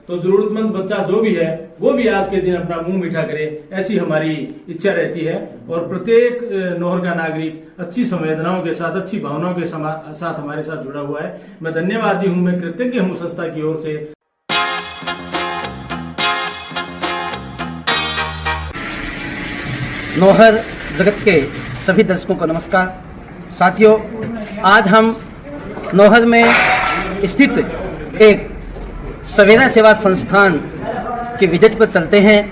तो जरूरतमंद बच्चा जो भी है वो भी आज के दिन अपना मुंह मीठा करे, ऐसी हमारी इच्छा रहती है। और प्रत्येक नौहर का नागरिक अच्छी संवेदनाओं के साथ, अच्छी भावनाओं के साथ हमारे साथ जुड़ा हुआ है। मैं धन्यवादी हूँ, मैं कृतज्ञ हूँ संस्था की ओर से। नौहर जगत के सभी दर्शकों को नमस्कार। साथियों, आज हम नौहर में स्थित एक सवेरा सेवा संस्थान के विजिट पर चलते हैं,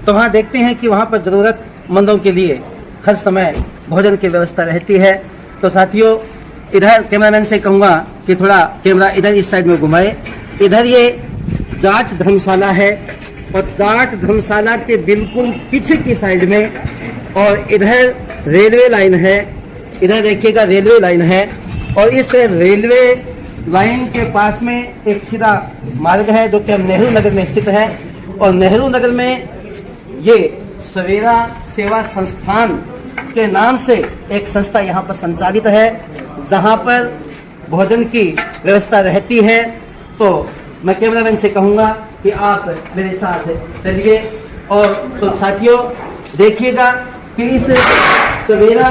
तो वहाँ देखते हैं कि वहाँ पर ज़रूरतमंदों के लिए हर समय भोजन की व्यवस्था रहती है। तो साथियों, इधर कैमरामैन से कहूँगा कि थोड़ा कैमरा इधर इस साइड में घुमाए। इधर ये जाट धर्मशाला है और जाट धर्मशाला के बिल्कुल पीछे की साइड में, और इधर रेलवे लाइन है। इधर देखिएगा रेलवे लाइन है, और इस रेलवे लाइन के पास में एक सीधा मार्ग है जो कि नेहरू नगर में स्थित है। और नेहरू नगर में ये सवेरा सेवा संस्थान के नाम से एक संस्था यहाँ पर संचालित है, जहाँ पर भोजन की व्यवस्था रहती है। तो मैं कैमरामैन से कहूँगा कि आप मेरे साथ चलिए। और तो साथियों, देखिएगा कि इस सवेरा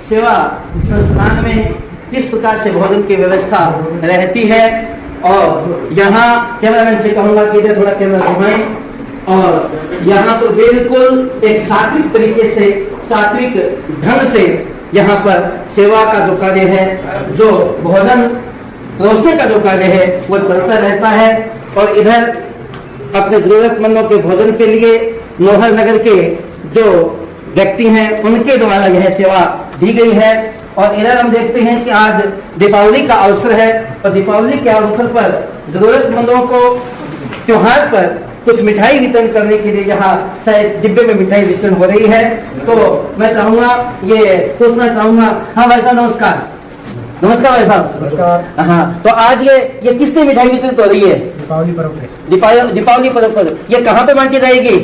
सेवा संस्थान में किस प्रकार से भोजन की व्यवस्था रहती है। और यहाँ कैमरामैन से कहूँगा कि इधर थोड़ा कैमरा घुमाएं। और यहाँ पर बिल्कुल एक सात्विक तरीके से, सात्विक ढंग से यहाँ पर सेवा का जो कार्य है, जो भोजन परोसने का जो कार्य है, वो चलता रहता है। और इधर अपने जरूरतमंदों के भोजन के लिए नौहर नगर के जो व्यक्ति हैं, उनके द्वारा यह सेवा दी गई है। और इधर हम देखते हैं कि आज दीपावली का अवसर है, और दीपावली के अवसर पर जरूरतमंदों को त्योहार पर कुछ मिठाई वितरण करने के लिए यहाँ शायद डिब्बे में मिठाई वितरण हो रही है। तो मैं चाहूँगा, ये पूछना चाहूँगा। हाँ भाई साहब, नमस्कार। नमस्कार भाई साहब। नमस्कार। हाँ, तो आज ये किसने मिठाई वितरित हो रही है? दीपावली पर्व पे। दीपावली पर्व पर ये कहाँ पे बांटी जाएगी?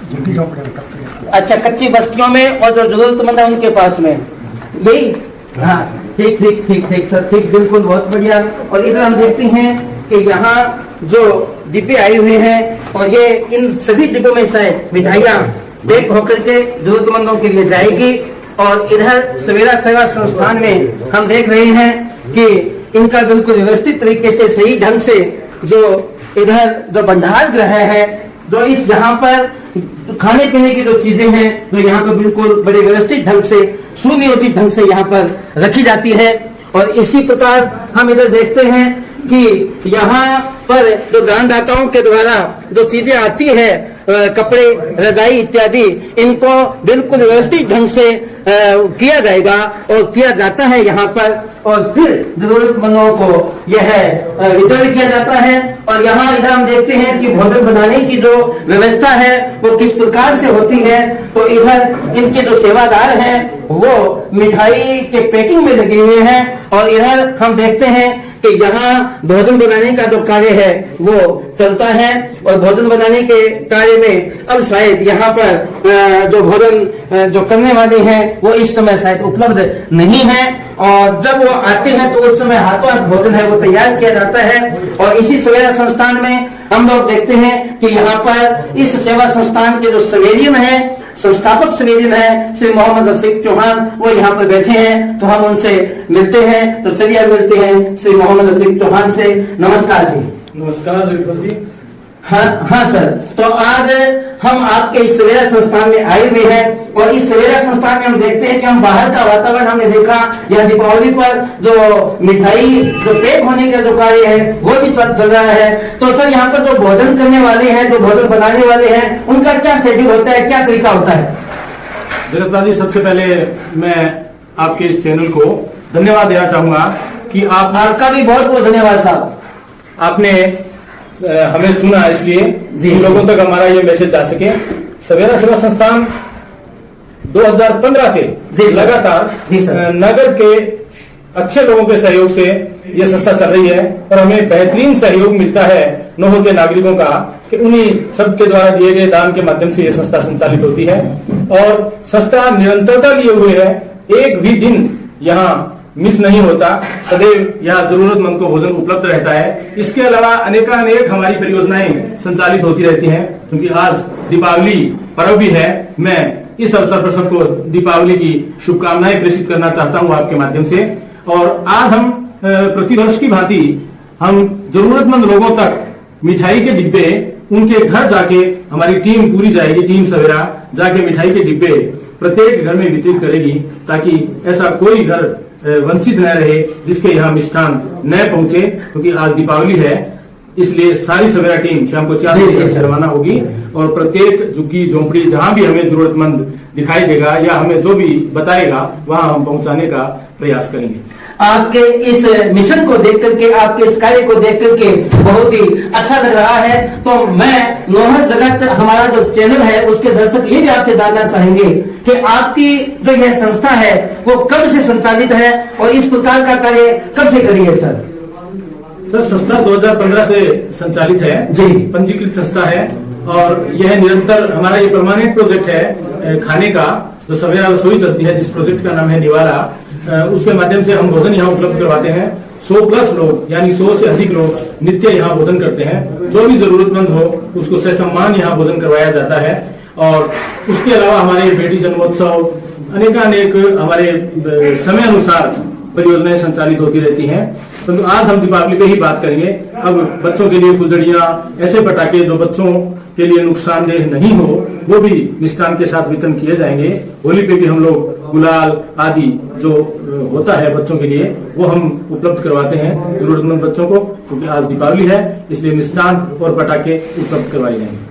झुग्गी झोंपड़ी में, कच्ची बस्ती। अच्छा, कच्ची बस्तियों में, और जो जरूरतमंद है उनके पास में, यही? हाँ, ठीक ठीक ठीक ठीक सर, ठीक, बिल्कुल, बहुत बढ़िया। और इधर हम देखते हैं कि यहाँ जो डिब्बे आए हुए हैं, और ये इन सभी डिब्बों में शायद मिठाइयाँ पैक होकर के जरूरतमंदों के लिए जाएगी। और इधर सवेरा सेवा संस्थान में हम देख रहे हैं कि इनका बिल्कुल व्यवस्थित तरीके से, सही ढंग से जो इधर जो भंडार गृह है, जो इस यहाँ पर खाने पीने की जो चीजें हैं, जो यहाँ पर बिल्कुल बड़े व्यवस्थित ढंग से, सुनियोजित ढंग से यहाँ पर रखी जाती है। और इसी प्रकार हम इधर देखते हैं कि यहाँ पर जो दानदाताओं के द्वारा जो चीजें आती है, कपड़े, रजाई इत्यादि, इनको बिल्कुल व्यवस्थित ढंग से किया जाएगा और किया जाता है यहाँ पर। और फिर जरूरतमंदों को यह वितरण किया जाता है। और यहाँ इधर हम देखते हैं कि भोजन बनाने की जो व्यवस्था है वो किस प्रकार से होती है। तो इधर इनके जो सेवादार हैं वो मिठाई के पैकिंग में लगे हुए हैं, और इधर हम देखते हैं कि यहाँ भोजन बनाने का जो कार्य है वो चलता है। और भोजन बनाने के कार्य में अब शायद यहाँ पर जो भोजन जो करने वाले हैं वो इस समय शायद उपलब्ध नहीं है, और जब वो आते हैं तो उस समय हाथों हाथ भोजन है वो तैयार किया जाता है। और इसी सवेरा संस्थान में हम लोग देखते हैं कि यहाँ पर इस सेवा संस्थान के जो सवेरियन है, संस्थापक सवेरियन है श्री मोहम्मद रफीक चौहान, वो यहाँ पर बैठे हैं। तो हम उनसे मिलते हैं। तो चलिए मिलते हैं श्री मोहम्मद रफीक चौहान से। नमस्कार जी। नमस्कार जी। हाँ सर, तो आज हम आपके इस सवेरा संस्थान में आए हुए हैं, और इस सवेरा संस्थान में हम देखते हैं कि हम बाहर का वातावरण हमने देखा, यह दीपावली पर जो मिठाई जो पैक होने का जो कार्य है वो भी चल रहा है। तो सर, यहाँ पर जो भोजन करने वाले हैं, जो भोजन बनाने वाले हैं, उनका क्या शेड्यूल होता है, क्या तरीका होता है? जगतपाल जी, सबसे पहले मैं आपके इस चैनल को धन्यवाद देना चाहूंगा कि आपका भी बहुत बहुत धन्यवाद साहब। आपने हमें चुना, इसलिए जिन लोगों तक हमारा ये मैसेज जा सके। सवेरा सेवा संस्थान 2015 से लगातार नगर के अच्छे लोगों के सहयोग से ये संस्था चल रही है, और हमें बेहतरीन सहयोग मिलता है नौहर के नागरिकों का कि उन्हीं सबके द्वारा दिए गए दान के माध्यम से ये संस्था संचालित होती है। और संस्था निरंतरता लिए हुए है, एक भी दिन यहाँ मिस नहीं होता, सदैव यहाँ जरूरतमंद को भोजन उपलब्ध रहता है। इसके अलावा अनेक हमारी परियोजनाएं संचालित होती रहती हैं, क्योंकि आज दीपावली पर्व भी है। मैं इस अवसर पर सबको दीपावली की शुभकामनाएं प्रेषित करना चाहता हूं आपके माध्यम से। और आज हम प्रतिवर्ष की भांति हम जरूरतमंद लोगों तक मिठाई के डिब्बे उनके घर जाके हमारी टीम पूरी जाएगी, टीम सवेरा जाके मिठाई के डिब्बे प्रत्येक घर में वितरित करेगी, ताकि ऐसा कोई घर वंचित न रहे जिसके यहाँ मिष्ठान न पहुंचे। क्योंकि आज दीपावली है, इसलिए सारी सवेरा टीम शाम को 4 बजे से रवाना होगी और प्रत्येक झुग्गी झोंपड़ी जहां भी हमें जरूरतमंद दिखाई देगा या हमें जो भी बताएगा वहां हम पहुंचाने का प्रयास करेंगे। आपके इस मिशन को देख करके, आपके इस कार्य को देख करके बहुत ही अच्छा लग रहा है। तो मैं नौहर जगत हमारा जो चैनल है उसके दर्शक ये भी आपसे जानना चाहेंगे कि आपकी जो यह संस्था है वो कब से संचालित है और इस प्रकार का कार्य कब से करी है सर? सर, संस्था 2015 से संचालित है जी, पंजीकृत संस्था है और यह निरंतर हमारा ये परमानेंट प्रोजेक्ट है खाने का, जो सवेरा रसोई चलती है, जिस प्रोजेक्ट का नाम है निवाला। उसके माध्यम से हम भोजन यहाँ उपलब्ध करवाते हैं। 100+ लोग यानी 100 से अधिक लोग नित्य यहाँ भोजन करते हैं। जो भी जरूरतमंद हो उसको ससम्मान यहाँ भोजन करवाया जाता है। और उसके अलावा हमारे बेटी जन्मोत्सव अनेक हमारे समय अनुसार परियोजनाएं संचालित होती रहती हैं। तो आज हम दीपावली पे ही बात करेंगे। अब बच्चों के लिए फुलझड़ियां, ऐसे पटाखे जो बच्चों के लिए नुकसानदेह नहीं हो, वो भी मिष्ठान के साथ वितरण किए जाएंगे। होली पे भी हम लोग गुलाल आदि जो होता है बच्चों के लिए वो हम उपलब्ध करवाते हैं जरूरतमंद बच्चों को, क्योंकि आज दीपावली है, इसलिए मिष्ठान और पटाखे उपलब्ध करवाए जाएंगे।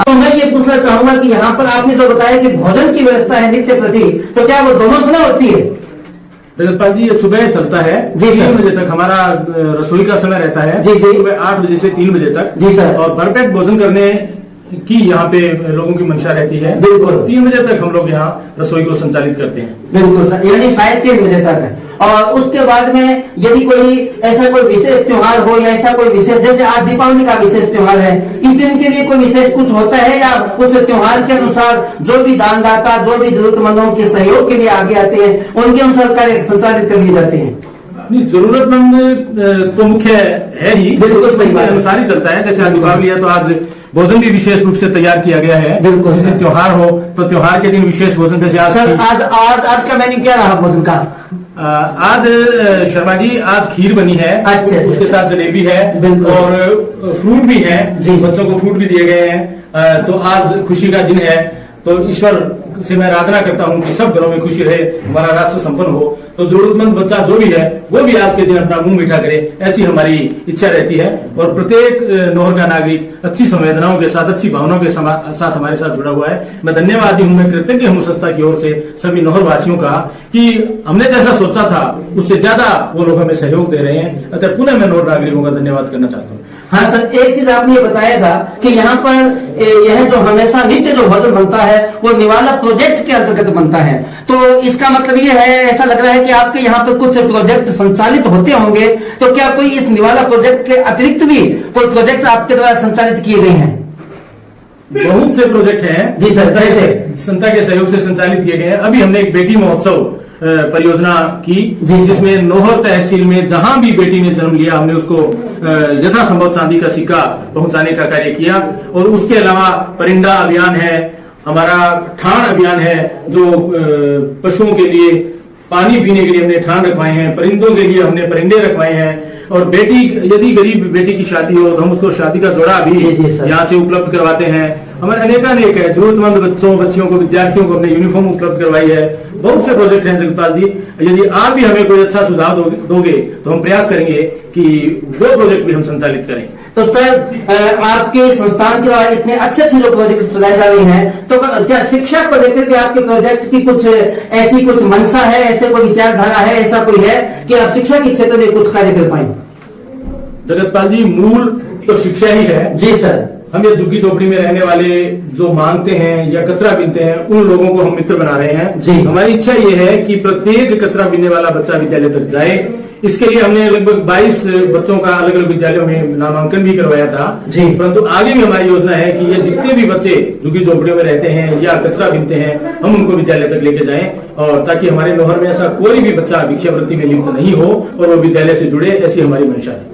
तो मैं ये पूछना चाहूंगा कि यहाँ पर आपने जो बताया कि भोजन की व्यवस्था है नित्य प्रति, तो क्या वो दोनों समय होती है? जगतपाल जी, ये सुबह चलता है जी 3 बजे तक हमारा रसोई का समय रहता है। जी जी, सुबह 8 बजे से 3 बजे तक। जी सर। और भरपेट भोजन करने की यहाँ पे लोगों की मंशा रहती है। बिल्कुल। 3 बजे तक हम लोग यहाँ रसोई को संचालित करते हैं। बिल्कुल सर, यानी शायद 3 बजे तक है। और उसके बाद में यदि कोई ऐसा कोई विशेष त्योहार हो या ऐसा कोई विशेष, जैसे आज दीपावली का विशेष त्योहार है, इस दिन के लिए कोई विशेष कुछ होता है या उस त्योहार के अनुसार जो भी दानदाता, जो भी जरूरतमंदों के सहयोग के लिए आगे आते हैं, उनके अनुसार कार्य संचालित कर लिए जाते हैं? नहीं, जरूरतमंद तो मुख्य है ही, बिल्कुल सही बात है। अनुसार ही चलता है। जैसे आज दीपावली है तो आज भोजन भी विशेष रूप से तैयार किया गया है। बिल्कुल। जिस दिन त्योहार हो तो त्योहार के दिन विशेष भोजन, जैसे आज सर आज का मेन्यू क्या रहा भोजन का? आज शर्मा जी, आज खीर बनी है। अच्छा। उसके साथ जलेबी है बिल्कुल। और फ्रूट भी है जी। बच्चों को फ्रूट भी दिए गए हैं। तो आज खुशी का दिन है, तो ईश्वर से मैं आराधना करता हूँ कि सब घरों में खुशी रहे, हमारा राष्ट्र संपन्न हो। तो जरूरतमंद बच्चा जो भी है वो भी आज के दिन अपना मुंह मीठा करे, ऐसी हमारी इच्छा रहती है। और प्रत्येक नौहर का नागरिक अच्छी संवेदनाओं के साथ, अच्छी भावनाओं के साथ हमारे साथ जुड़ा हुआ है। मैं धन्यवादी हूँ, मैं कृतज्ञ हूँ संस्था की ओर से सभी नौहर वासियों का कि हमने जैसा सोचा था उससे ज्यादा वो लोग हमें सहयोग दे रहे हैं। अतः पुनः मैं नौहर नागरिकों का धन्यवाद करना चाहता हूँ। हाँ सर, एक चीज आपने ये बताया था कि यहाँ पर यह जो हमेशा नित्य जो भोजन बनता है वो निवाला प्रोजेक्ट के अंतर्गत बनता है। तो इसका मतलब ये है, ऐसा लग रहा है कि आपके यहाँ पर कुछ प्रोजेक्ट संचालित होते होंगे। तो क्या कोई इस निवाला प्रोजेक्ट के अतिरिक्त भी कोई प्रोजेक्ट आपके द्वारा संचालित किए गए हैं? बहुत से प्रोजेक्ट हैं जी सर, कैसे? संस्था के सहयोग से संचालित किए गए हैं। अभी हमने एक बेटी महोत्सव परियोजना की, जिसमें नौहर तहसील में जहां भी बेटी ने जन्म लिया हमने उसको यथासंभव चांदी का सिक्का पहुंचाने का कार्य किया। और उसके अलावा परिंदा अभियान है, हमारा ठान अभियान है, जो पशुओं के लिए पानी पीने के लिए हमने ठान रखवाए हैं, परिंदों के लिए हमने परिंदे रखवाए हैं। और बेटी, यदि गरीब बेटी की शादी हो तो हम उसको शादी का जोड़ा भी यहाँ से उपलब्ध करवाते हैं। हमारे अनेक है, जरूरतमंद बच्चियों को, विद्यार्थियों को हमने यूनिफॉर्म उपलब्ध करवाई है। बहुत से प्रोजेक्ट हैं जगपाल जी। यदि आप भी हमें कोई अच्छा सुझाव दोगे तो हम प्रयास करेंगे कि वो प्रोजेक्ट भी हम संचालित करें। तो सर, आपके संस्थान के द्वारा इतने अच्छे जो प्रोजेक्ट चलाए जा रहे हैं, तो क्या शिक्षा को लेकर के आपके प्रोजेक्ट की कुछ ऐसी कुछ मंशा है, ऐसे कोई विचारधारा है, ऐसा कोई है कि आप शिक्षा के क्षेत्र में कुछ कार्य कर पाए? जगतपाल जी, मूल तो शिक्षा ही है। जी सर। हम ये झुग्गी झोपड़ी में रहने वाले जो मांगते हैं या कचरा बीनते हैं, उन लोगों को हम मित्र बना रहे हैं। जी। हमारी इच्छा ये है कि प्रत्येक कचरा बीनने वाला बच्चा विद्यालय तक जाए। इसके लिए हमने लगभग 22 बच्चों का अलग अलग विद्यालयों में नामांकन भी करवाया था जी। परंतु आगे भी हमारी योजना है कि ये जितने भी बच्चे झुग्गी झोपड़ियों में रहते हैं या कचरा बीनते हैं, हम उनको विद्यालय तक लेके जाएं, और ताकि हमारे नौहर में ऐसा कोई भी बच्चा भिक्षावृत्ति में लिप्त नहीं हो और वो विद्यालय से जुड़े, ऐसी हमारी मंशा है।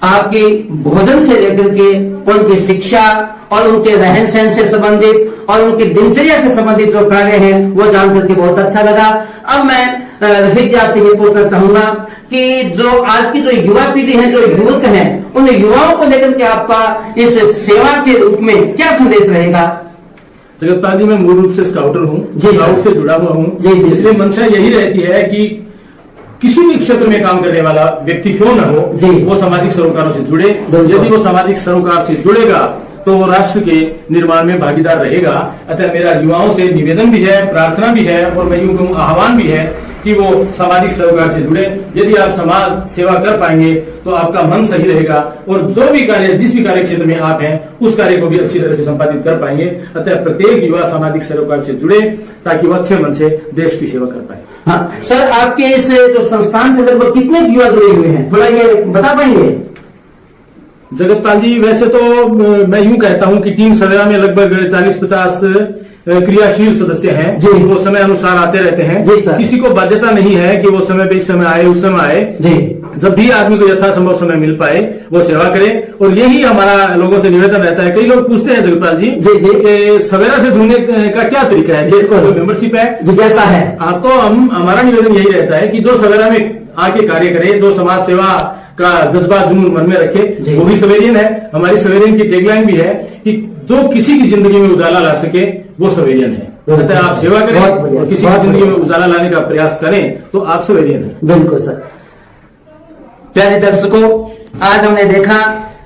आपकी भोजन से लेकर के उनकी शिक्षा और उनके रहन सहन से संबंधित और उनकी दिनचर्या से संबंधित जो कार्य हैं वो जान करके बहुत अच्छा लगा। अब मैं रफीक जी आपसे ये पूछना चाहूंगा कि जो आज की जो युवा पीढ़ी है, जो युवक हैं, उन युवाओं को लेकर के आपका इस सेवा के रूप में क्या संदेश रहेगा? जगतपाल जी, मैं मूल रूप से स्काउटर हूँ, स्काउट से जुड़ा हुआ हूँ, इसलिए मंशा यही रहती है कि किसी भी क्षेत्र में काम करने वाला व्यक्ति क्यों न हो, वो सामाजिक सरोकारों से जुड़े। यदि वो सामाजिक सरोकार से जुड़ेगा तो वो राष्ट्र के निर्माण में भागीदार रहेगा। अतः मेरा युवाओं से निवेदन भी है, प्रार्थना भी है और मैं यूं कहूं आह्वान भी है कि वो सामाजिक सरोकार से जुड़े। यदि आप समाज सेवा कर पाएंगे तो आपका मन सही रहेगा और जो भी कार्य, जिस भी कार्य क्षेत्र में आप हैं, उस कार्य को भी अच्छी तरह से संपादित कर पाएंगे। अतः प्रत्येक युवा सामाजिक सरोकार से जुड़े ताकि वो अच्छे मन से देश की सेवा कर पाए। हाँ सर, आपके इस जो संस्थान से लगभग कितने युवा जुड़े हुए हैं, थोड़ा ये बता पाएंगे? जगतपाल जी, वैसे तो मैं यूं कहता हूं कि टीम सवेरा में लगभग 40-50 क्रियाशील सदस्य हैं जो वो समय अनुसार आते रहते हैं। किसी को बाध्यता नहीं है कि वो समय पे इस समय आए, उस समय आए। जब भी आदमी को यथासंभव समय मिल पाए वो सेवा करे, और यही हमारा लोगों से निवेदन रहता है। कई लोग पूछते हैं जगतपाल जी कि सवेरा से जुड़ने का क्या तरीका है, इसका कोई मेंबरशिप है, जिज्ञासा है? तो हमारा निवेदन यही रहता है कि जो सवेरा में आके कार्य करे, जो समाज सेवा का जज्बा जुनून मन में रखे, वो भी सवेरियन है। हमारी सवेरियन की टैगलाइन भी है कि जो किसी की जिंदगी में उजाला ला सके वो सवेरियन है। अतः आप सेवा करें और किसी की जिंदगी में उजाला लाने का प्रयास करें तो आप सवेरियन है। बिल्कुल सर। प्यारे दर्शकों, आज हमने देखा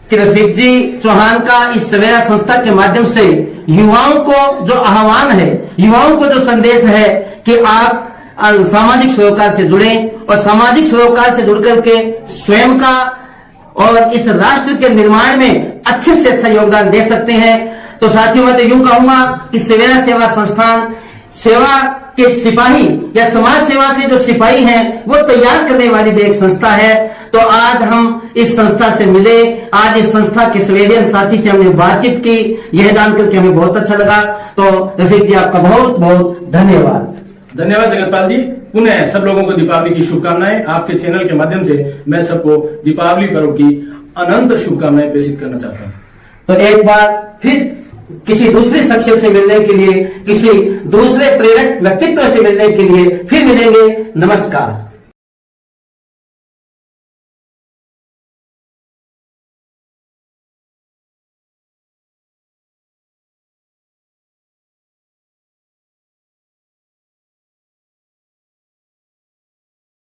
कि रफीक जी चौहान का इस सवेरा संस्था के माध्यम से युवाओं को जो आह्वान है, युवाओं को जो संदेश है कि आप सामाजिक सरोकार से जुड़ें और सामाजिक सरोकार से जुड़कर के स्वयं का और इस राष्ट्र के निर्माण में अच्छे से अच्छा योगदान दे सकते हैं। तो साथियों, मैं तो यूं कहूंगा कि सवेरा सेवा संस्थान सेवा के सिपाही या समाज सेवा के जो सिपाही हैं वो तैयार करने वाली भी एक संस्था है। तो आज हम इस संस्था से मिले, आज इस संस्था के सवेरियन साथी से हमने बातचीत की, यह जान करके हमें बहुत अच्छा लगा। तो रफीक जी, आपका बहुत बहुत धन्यवाद। धन्यवाद जगतपाल जी। पुनः सब लोगों को दीपावली की शुभकामनाएं। आपके चैनल के माध्यम से मैं सबको दीपावली पर्व की अनंत शुभकामनाएं प्रेषित करना चाहता हूं। तो एक बार फिर किसी दूसरे शख्सियत से मिलने के लिए, किसी दूसरे प्रेरक व्यक्तित्व से मिलने के लिए फिर मिलेंगे। नमस्कार।